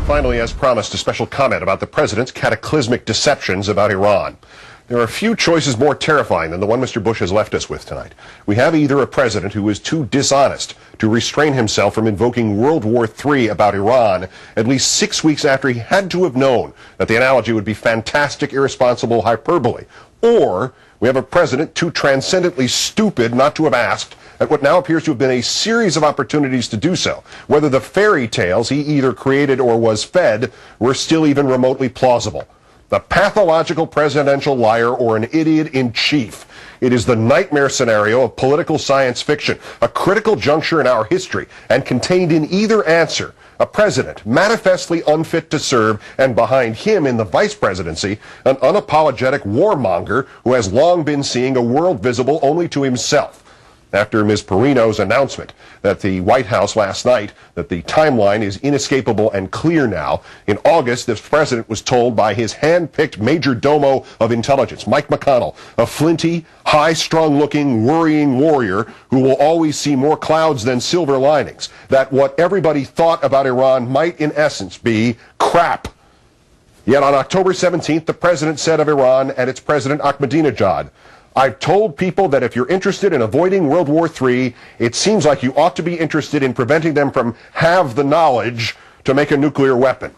Finally, as promised, a special comment about the president's cataclysmic deceptions about Iran. There are few choices more terrifying than the one Mr. Bush has left us with tonight. We have either a president who is too dishonest to restrain himself from invoking World War III about Iran at least 6 weeks after he had to have known that the analogy would be fantastic, irresponsible hyperbole, or we have a president too transcendently stupid not to have asked at what now appears to have been a series of opportunities to do so, whether the fairy tales he either created or was fed were still even remotely plausible. The pathological presidential liar or an idiot in chief. It is the nightmare scenario of political science fiction, a critical juncture in our history, and contained in either answer, a president manifestly unfit to serve, and behind him in the vice presidency, an unapologetic warmonger who has long been seeing a world visible only to himself. After Ms. Perino's announcement that the White House last night that the timeline is inescapable and clear now, in August, this president was told by his hand-picked major domo of intelligence, Mike McConnell, a flinty, high-strung-looking, worrying warrior who will always see more clouds than silver linings, that what everybody thought about Iran might in essence be crap. Yet on October 17th, the president said of Iran and its president Ahmadinejad, "I've told people that if you're interested in avoiding World War III, it seems like you ought to be interested in preventing them from have the knowledge to make a nuclear weapon."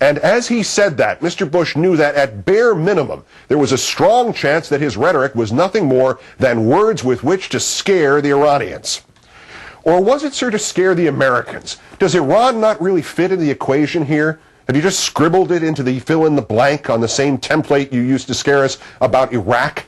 And as he said that, Mr. Bush knew that at bare minimum, there was a strong chance that his rhetoric was nothing more than words with which to scare the Iranians. Or was it, sir, to scare the Americans? Does Iran not really fit in the equation here? Have you just scribbled it into the fill-in-the-blank on the same template you used to scare us about Iraq?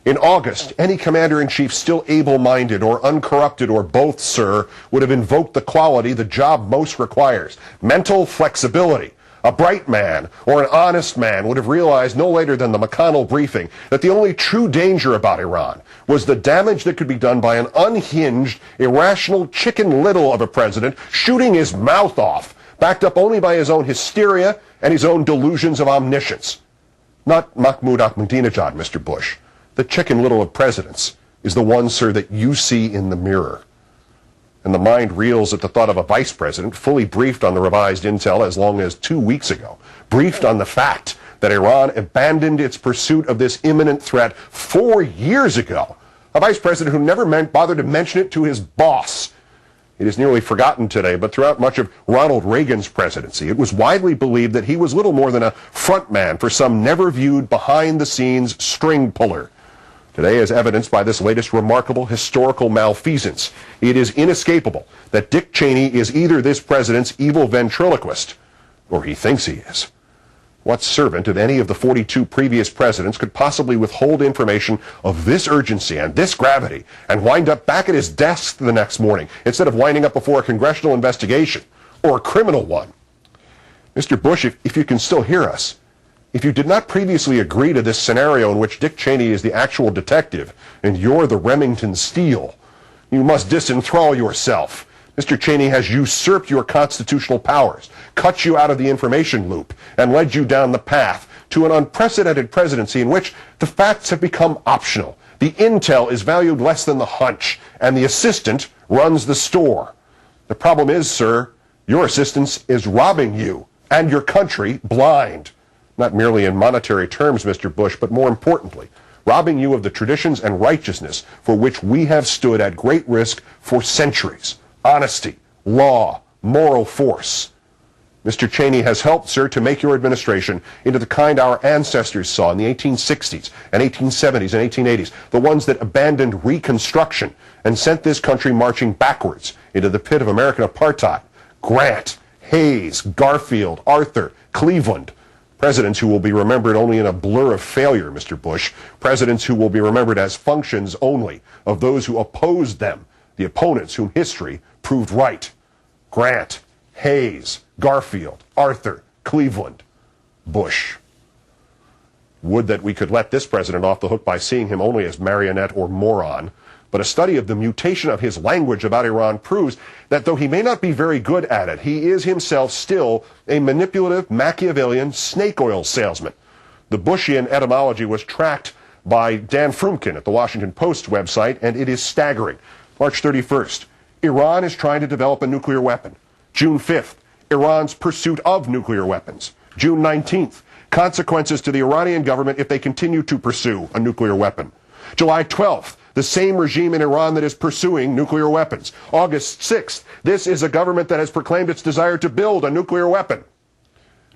In August, any commander-in-chief still able-minded or uncorrupted or both, sir, would have invoked the quality the job most requires, mental flexibility. A bright man or an honest man would have realized no later than the McConnell briefing that the only true danger about Iran was the damage that could be done by an unhinged, irrational chicken little of a president shooting his mouth off, backed up only by his own hysteria and his own delusions of omniscience. Not Mahmoud Ahmadinejad, Mr. Bush. The chicken little of presidents is the one, sir, that you see in the mirror. And the mind reels at the thought of a vice president fully briefed on the revised intel as long as 2 weeks ago, briefed on the fact that Iran abandoned its pursuit of this imminent threat 4 years ago. A vice president who never bothered to mention it to his boss. It is nearly forgotten today, but throughout much of Ronald Reagan's presidency, it was widely believed that he was little more than a front man for some never-viewed behind-the-scenes string puller. Today, as evidenced by this latest remarkable historical malfeasance, it is inescapable that Dick Cheney is either this president's evil ventriloquist, or he thinks he is. What servant of any of the 42 previous presidents could possibly withhold information of this urgency and this gravity and wind up back at his desk the next morning instead of winding up before a congressional investigation or a criminal one? Mr. Bush, if you can still hear us, if you did not previously agree to this scenario in which Dick Cheney is the actual detective and you're the Remington Steele, you must disenthrall yourself. Mr. Cheney has usurped your constitutional powers, cut you out of the information loop, and led you down the path to an unprecedented presidency in which the facts have become optional. The intel is valued less than the hunch, and the assistant runs the store. The problem is, sir, your assistant is robbing you and your country blind. Not merely in monetary terms, Mr. Bush, but more importantly, robbing you of the traditions and righteousness for which we have stood at great risk for centuries. Honesty, law, moral force. Mr. Cheney has helped, sir, to make your administration into the kind our ancestors saw in the 1860s and 1870s and 1880s, the ones that abandoned Reconstruction and sent this country marching backwards into the pit of American apartheid. Grant, Hayes, Garfield, Arthur, Cleveland. Presidents who will be remembered only in a blur of failure, Mr. Bush. Presidents who will be remembered as functions only of those who opposed them, the opponents whom history proved right. Grant, Hayes, Garfield, Arthur, Cleveland, Bush. Would that we could let this president off the hook by seeing him only as marionette or moron. But a study of the mutation of his language about Iran proves that though he may not be very good at it, he is himself still a manipulative, Machiavellian snake oil salesman. The Bushian etymology was tracked by Dan Frumkin at the Washington Post website, and it is staggering. March 31st, Iran is trying to develop a nuclear weapon. June 5th, Iran's pursuit of nuclear weapons. June 19th, consequences to the Iranian government if they continue to pursue a nuclear weapon. July 12th, the same regime in Iran that is pursuing nuclear weapons. August 6th, this is a government that has proclaimed its desire to build a nuclear weapon.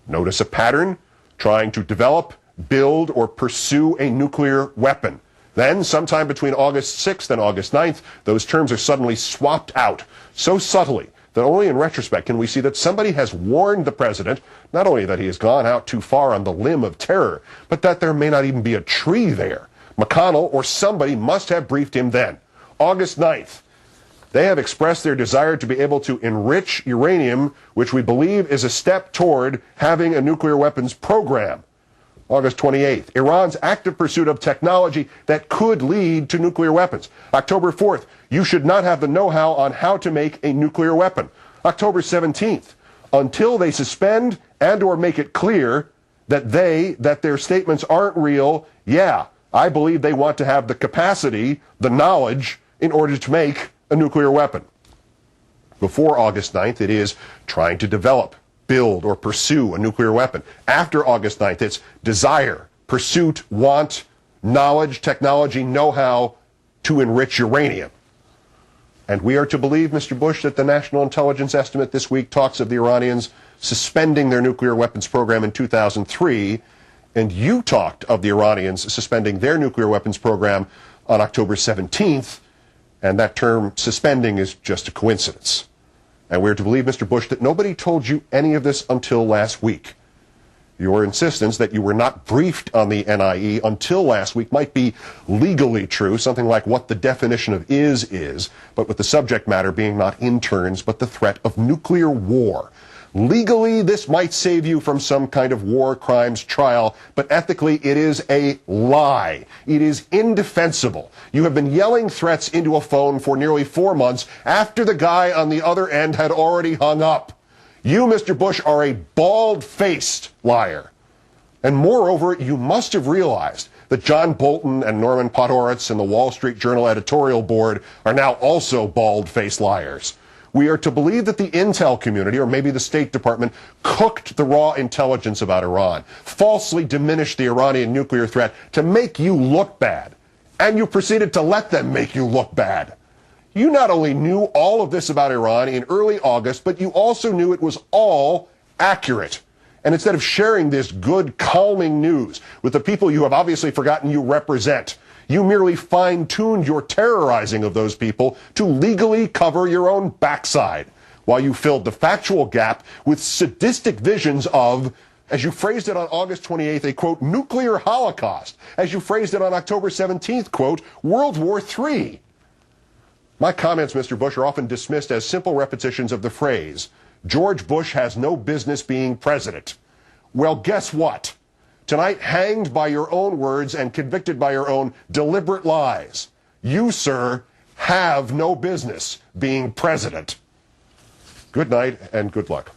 Notice a pattern? Trying to develop, build, or pursue a nuclear weapon. Then, sometime between August 6th and August 9th, those terms are suddenly swapped out so subtly that only in retrospect can we see that somebody has warned the president, not only that he has gone out too far on the limb of terror, but that there may not even be a tree there. McConnell or somebody must have briefed him then. August 9th, they have expressed their desire to be able to enrich uranium, which we believe is a step toward having a nuclear weapons program. August 28th, Iran's active pursuit of technology that could lead to nuclear weapons. October 4th, you should not have the know-how on how to make a nuclear weapon. October 17th, until they suspend and or make it clear that their statements aren't real, yeah, I believe they want to have the capacity, the knowledge, in order to make a nuclear weapon. Before August 9th, it is trying to develop, build, or pursue a nuclear weapon. After August 9th, it's desire, pursuit, want, knowledge, technology, know-how to enrich uranium. And we are to believe, Mr. Bush, that the National Intelligence Estimate this week talks of the Iranians suspending their nuclear weapons program in 2003, and you talked of the Iranians suspending their nuclear weapons program on October 17th, and that term suspending is just a coincidence. And we're to believe, Mr. Bush, that nobody told you any of this until last week. Your insistence that you were not briefed on the NIE until last week might be legally true, something like what the definition of is, but with the subject matter being not interns, but the threat of nuclear war. Legally, this might save you from some kind of war crimes trial, but ethically, it is a lie. It is indefensible. You have been yelling threats into a phone for nearly 4 months after the guy on the other end had already hung up. You, Mr. Bush, are a bald-faced liar. And moreover, you must have realized that John Bolton and Norman Podhoretz and the Wall Street Journal editorial board are now also bald-faced liars. We are to believe that the intel community, or maybe the State Department, cooked the raw intelligence about Iran, falsely diminished the Iranian nuclear threat to make you look bad, and you proceeded to let them make you look bad. You not only knew all of this about Iran in early August, but you also knew it was all accurate. And instead of sharing this good, calming news with the people you have obviously forgotten you represent, you merely fine-tuned your terrorizing of those people to legally cover your own backside, while you filled the factual gap with sadistic visions of, as you phrased it on August 28th, a, quote, nuclear holocaust. As you phrased it on October 17th, quote, World War III. My comments, Mr. Bush, are often dismissed as simple repetitions of the phrase, George Bush has no business being president. Well, guess what? Tonight, hanged by your own words and convicted by your own deliberate lies, you, sir, have no business being president. Good night and good luck.